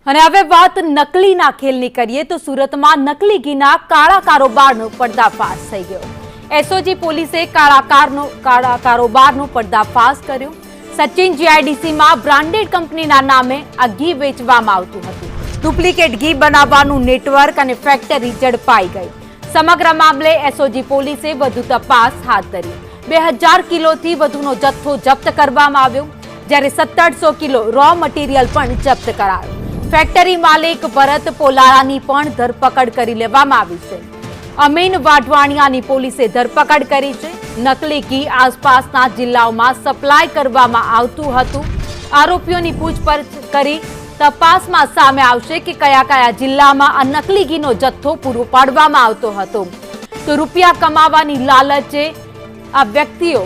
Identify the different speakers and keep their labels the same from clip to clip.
Speaker 1: અને હવે વાત નકલીના ખેલની કરીએ તો સુરતમાં નકલી ઘીના કાળા કારોબારનો પર્દાફાશ થઈ ગયો। એસઓજી પોલીસે કાળા કારોબારનો પર્દાફાશ કર્યો। સચિન જીઆઈડીસીમાં બ્રાન્ડેડ કંપનીના નામે આ ઘી વેચવામાં આવતું હતું। ડુપ્લિકેટ ઘી બનાવવાનું નેટવર્ક અને ફેક્ટરી ઝડપાઈ ગઈ। સમગ્ર મામલે એસઓજી પોલીસે વધુ તપાસ હાથ ધરી। 2000 કિલોથી વધુનો જથ્થો જપ્ત કરવામાં આવ્યો, જ્યારે 1700 કિલો રો મટીરીયલ પણ જપ્ત કરાયો। ફેક્ટરી માલિક ભરત પોલારાની પણ ધરપકડ કરી લેવામાં આવી છે। અમીન વાઢવાણિયાની પોલીસે ધરપકડ કરી છે। નકલી ઘી આસપાસના જિલ્લાઓમાં સપ્લાય કરવામાં આવતું હતું। આરોપીઓની પૂછપરછ કરી તપાસમાં સામે આવશે કે કયા કયા જિલ્લામાં આ નકલી ઘીનો જથ્થો પૂરો પાડવામાં આવતો હતો। તો રૂપિયા કમાવાની લાલચે આ વ્યક્તિઓ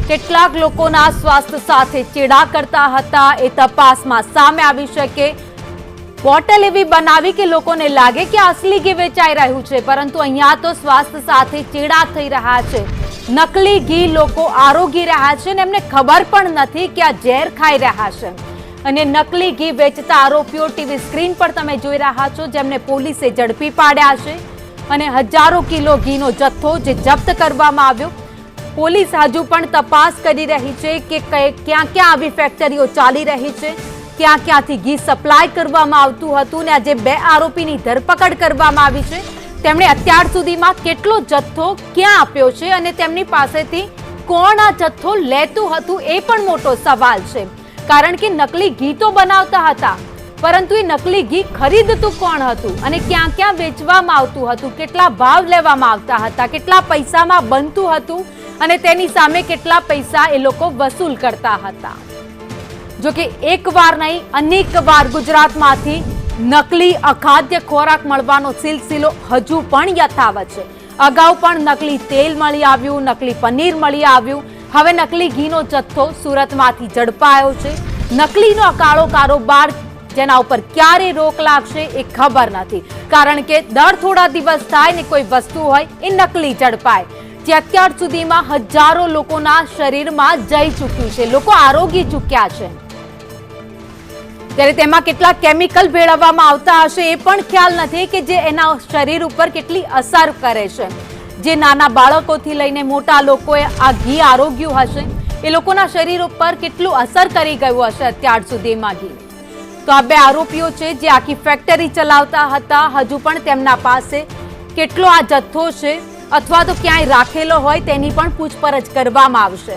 Speaker 1: કેટલાક લોકોના સ્વાસ્થ્ય સાથે ચેડા કરતા હતા એ તપાસમાં સામે આવી શકે। બોટલ એવી બનાવી કે લોકોને લાગે કે અસલી ઘી વેચાઈ રહ્યું છે, પરંતુ અહીંયા તો સ્વાસ્થ્ય સાથે ચેડા થઈ રહ્યા છે। નકલી ઘી લોકો આરોગી રહ્યા છે અને એમને ખબર પણ નથી કે આ ઝેર ખાઈ રહ્યા છે। અને નકલી ઘી વેચતા આરોપીઓ ટીવી સ્ક્રીન પર તમે જોઈ રહ્યા છો, જેમને પોલીસે ઝડપી પાડ્યા છે અને હજારો કિલો ઘીનો જથ્થો જે જપ્ત કરવામાં આવ્યો। પોલીસ હજુ પણ તપાસ કરી રહી છે કે ક્યાં ક્યાં આવી ફેક્ટરીઓ ચાલી રહી છે, ક્યાં ક્યાંથી ઘી સપ્લાય કરવામાં આવતું હતું। ને આજે 2 આરોપીની ધરપકડ કરવામાં આવી છે। તેમણે અત્યાર સુધીમાં કેટલો જથ્થો ક્યાં આપ્યો છે અને તેમની પાસેથી કોણ આ જથ્થો લેતું હતું એ પણ મોટો સવાલ છે। કારણ કે નકલી ઘી તો બનાવતા હતા, પરંતુ એ નકલી ઘી ખરીદતું કોણ હતું અને ક્યાં ક્યાં વેચવામાં આવતું હતું, કેટલા ભાવ લેવામાં આવતા હતા, કેટલા પૈસામાં બનતું હતું અને તેની સામે કેટલા પૈસા એ લોકો વસૂલ કરતા હતા। જો કે એકવાર નહીં અનેક વાર ગુજરાતમાંથી નકલી અખાદ્ય ખોરાક મળવાનો સિલસિલો હજુ પણ યથાવત છે। અગાઉ પણ નકલી તેલ મળી આવ્યું, નકલી પનીર મળી આવ્યું, હવે નકલી ઘીનો જથ્થો સુરતમાંથી ઝડપાયો છે। નકલીનો આ કાળો કારોબાર જેના ઉપર ક્યારે રોક લાગશે એ ખબર નથી, કારણ કે દર થોડા દિવસ થાય ને કોઈ વસ્તુ હોય એ નકલી ઝડપાય, જે અત્યાર સુધીમાં હજારો લોકોના શરીરમાં જઈ ચૂક્યું છે, લોકો આરોગી ચૂક્યા છે। ત્યારે તેમાં કેટલા કેમિકલ ભેળવવામાં આવતા હશે એ પણ ખ્યાલ નથી કે જે એના શરીર ઉપર કેટલી અસર કરે છે। જે નાના બાળકોથી લઈને મોટા લોકોએ આ ઘી આરોગ્યું હશે, એ લોકોના શરીર ઉપર કેટલું અસર કરી ગયું હશે અત્યાર સુધીમાં ઘી। તો આ 2 આરોપીઓ છે જે આખી ફેક્ટરી ચલાવતા હતા, હજુ પણ તેમના પાસે કેટલો આ જથ્થો છે અથવા તો ક્યાંય રાખેલો હોય તેની પણ પૂછપરછ કરવામાં આવશે।